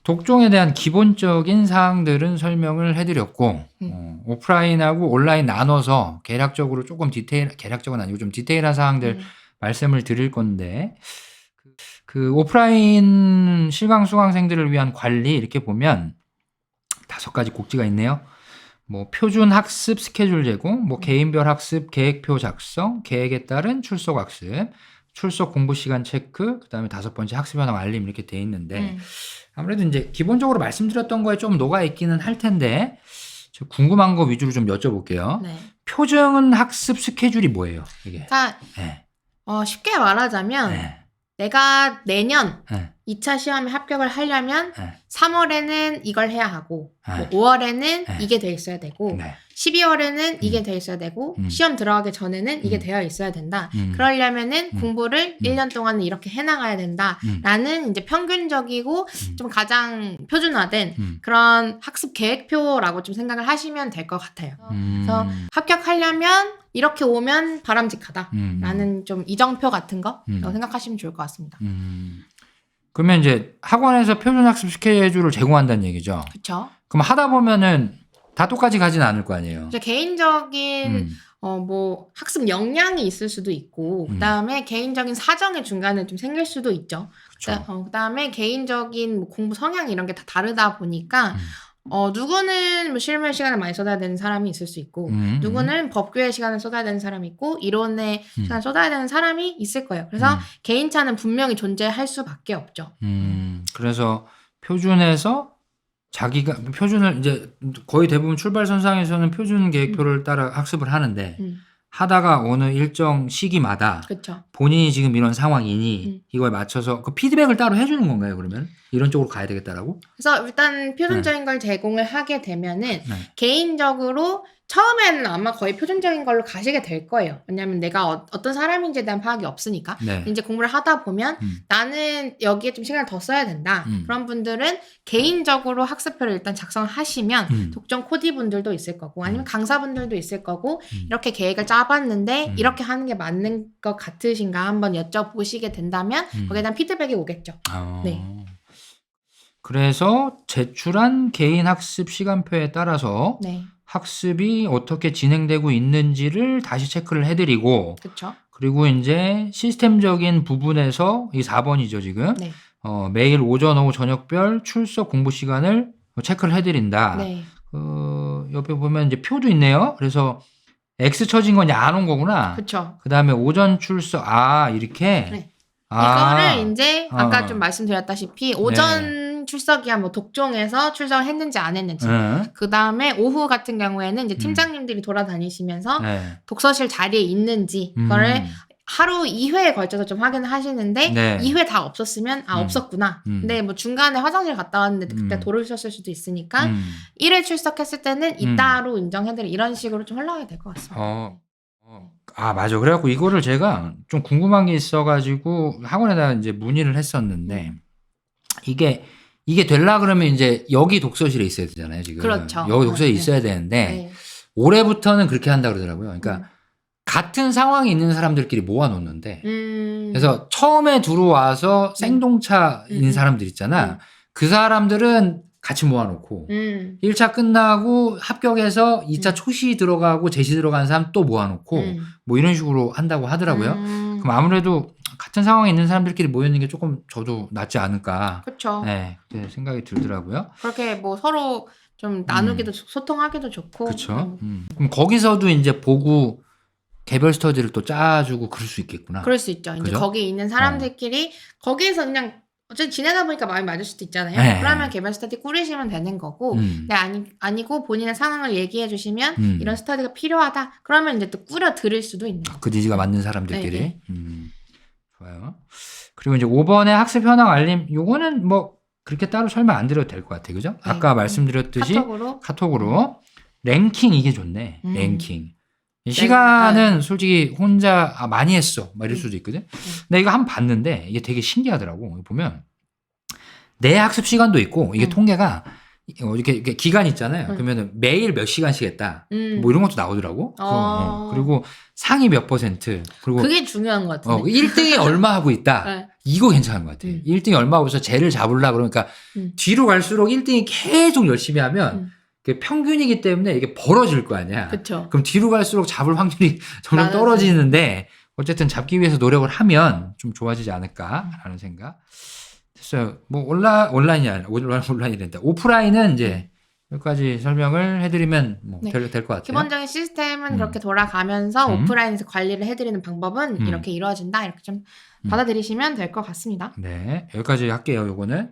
독종에 대한 기본적인 사항들은 설명을 해드렸고 오프라인하고 온라인 나눠서 계략적으로 조금 계략적은 아니고 좀 디테일한 사항들 말씀을 드릴 건데 그 오프라인 실강 수강생들을 위한 관리 이렇게 보면 5가지 곡지가 있네요. 뭐 표준 학습 스케줄 제공, 뭐 개인별 학습 계획표 작성, 계획에 따른 출석 학습, 출석 공부 시간 체크, 그다음에 5번째 학습 현황 알림 이렇게 돼 있는데 아무래도 이제 기본적으로 말씀드렸던 거에 좀 녹아 있기는 할 텐데 저 궁금한 거 위주로 좀 여쭤볼게요. 네. 표준 학습 스케줄이 뭐예요, 이게? 그러니까 네. 쉽게 말하자면 네. 내가 내년 네. 2차 시험에 합격을 하려면 네. 3월에는 이걸 해야 하고 네. 5월에는 네. 이게 돼 있어야 되고 네. 12월에는 이게 돼 있어야 되고 시험 들어가기 전에는 이게 되어 있어야 된다. 그러려면은 공부를 1년 동안은 이렇게 해나가야 된다. 라는 이제 평균적이고 좀 가장 표준화된 그런 학습 계획표라고 좀 생각을 하시면 될 것 같아요. 그래서 합격하려면 이렇게 오면 바람직하다. 라는 좀 이정표 같은 거라고 생각하시면 좋을 것 같습니다. 그러면 이제 학원에서 표준 학습 스케줄을 제공한다는 얘기죠. 그렇죠. 그럼 하다 보면은 다 똑같이 가진 않을 거 아니에요. 개인적인 뭐 학습 역량이 있을 수도 있고 그다음에 개인적인 사정이 중간에 좀 생길 수도 있죠. 그다음에 개인적인 뭐 공부 성향 이런 게 다 다르다 보니까 누구는 뭐 실무 시간을 많이 쏟아야 되는 사람이 있을 수 있고 누구는 법규의 시간을 쏟아야 되는 사람이 있고 이론의 시간을 쏟아야 되는 사람이 있을 거예요. 그래서 개인차는 분명히 존재할 수밖에 없죠. 그래서 표준에서 자기가 표준을 이제 거의 대부분 출발선상에서는 표준 계획표를 따라 학습을 하는데 하다가 어느 일정 시기마다 그쵸. 본인이 지금 이런 상황이니 이거에 맞춰서 그 피드백을 따로 해주는 건가요, 그러면? 이런 쪽으로 가야 되겠다라고? 그래서 일단 표준적인 걸 제공을 하게 되면은 개인적으로 처음에는 아마 거의 표준적인 걸로 가시게 될 거예요. 왜냐하면 내가 어떤 사람인지에 대한 파악이 없으니까. 이제 공부를 하다 보면 나는 여기에 좀 시간을 더 써야 된다. 그런 분들은 개인적으로 학습표를 일단 작성을 하시면 독점 코디 분들도 있을 거고 아니면 강사분들도 있을 거고 이렇게 계획을 짜봤는데 이렇게 하는 게 맞는 것 같으신가 한번 여쭤보시게 된다면 거기에 대한 피드백이 오겠죠. 네. 그래서 제출한 개인 학습 시간표에 따라서 네. 학습이 어떻게 진행되고 있는지를 다시 체크를 해드리고 그쵸. 그리고 이제 시스템적인 부분에서 이 4번이죠 지금 네. 매일 오전 오후 저녁별 출석 공부 시간을 체크를 해드린다. 네. 옆에 보면 이제 표도 있네요. 그래서 X 쳐진 건 안 온 거구나. 그쵸. 그 다음에 오전 출석 이렇게. 네. 이거를 이제 아까 좀 말씀드렸다시피 오전 출석이야 뭐 독종에서 출석을 했는지 안 했는지 그 다음에 오후 같은 경우에는 이제 팀장님들이 돌아다니시면서 독서실 자리에 있는지 그거를 하루 2회에 걸쳐서 좀 확인을 하시는데 2회 다 없었으면 없었구나. 근데 뭐 중간에 화장실 갔다 왔는데 그때 돌으셨을 수도 있으니까 1회 출석했을 때는 이따로 인정해드리 이런 식으로 좀 흘러가야 될 것 같습니다. 맞아. 그래갖고 이거를 제가 좀 궁금한 게 있어가지고 학원에다 이제 문의를 했었는데 이게 되려 그러면 이제 여기 독서실에 있어야 되잖아요, 지금. 그렇죠. 여기 독서실에 있어야 되는데 올해부터는 그렇게 한다 그러더라고요. 그러니까 같은 상황에 있는 사람들끼리 모아놓는데 그래서 처음에 들어와서 생동차인 사람들 있잖아. 그 사람들은 같이 모아놓고 1차 끝나고 합격해서 2차 초시 들어가고 제시 들어간 사람 또 모아놓고 뭐 이런 식으로 한다고 하더라고요. 그럼 아무래도 같은 상황에 있는 사람들끼리 모여있는 게 조금 저도 낫지 않을까. 그렇죠. 네, 생각이 들더라고요. 그렇게 뭐 서로 좀 나누기도 소통하기도 좋고. 그렇죠. 그럼 거기서도 이제 보고 개별 스터디를 또 짜주고 그럴 수 있겠구나. 그럴 수 있죠. 이제 그죠? 거기 있는 사람들끼리 거기에서 그냥 어쨌든 지내다 보니까 마음이 맞을 수도 있잖아요. 네. 그러면 개별 스터디 꾸리시면 되는 거고 근데 아니고 본인의 상황을 얘기해 주시면 이런 스터디가 필요하다. 그러면 이제 또 꾸려 드릴 수도 있는 거죠. 그 니즈가 맞는 사람들끼리. 좋아요. 그리고 이제 5번의 학습 현황 알림 요거는 뭐 그렇게 따로 설명 안 드려도 될 것 같아요. 그죠? 아까 말씀드렸듯이 카톡으로 랭킹 이게 좋네. 랭킹. 시간은 솔직히 혼자 많이 했어 막 이럴 수도 있거든. 근데 이거 한번 봤는데 이게 되게 신기하더라고. 보면 내 학습 시간도 있고 이게 통계가 이렇게 기간 있잖아요. 그러면은 매일 몇 시간씩 했다. 뭐 이런 것도 나오더라고. 그리고 상위 몇 %. 그리고 그게 중요한 것 같은데. 1등이 얼마 하고 있다. 네. 이거 괜찮은 것 같아. 1등이 얼마 하고 있어 쟤를 잡으려고 그러니까 뒤로 갈수록 1등이 계속 열심히 하면 그게 평균이기 때문에 이게 벌어질 거 아니야. 그쵸. 그럼 뒤로 갈수록 잡을 확률이 점점 떨어지는데 어쨌든 잡기 위해서 노력을 하면 좀 좋아지지 않을까라는 생각. 됐어요. 뭐 온라인이 아니라 온라인이란다. 오프라인은 이제 여기까지 설명을 해드리면 뭐 네. 될 것 같아요. 기본적인 시스템은 그렇게 돌아가면서 오프라인에서 관리를 해드리는 방법은 이렇게 이루어진다. 이렇게 좀 받아들이시면 될 것 같습니다. 네, 여기까지 할게요. 요거는.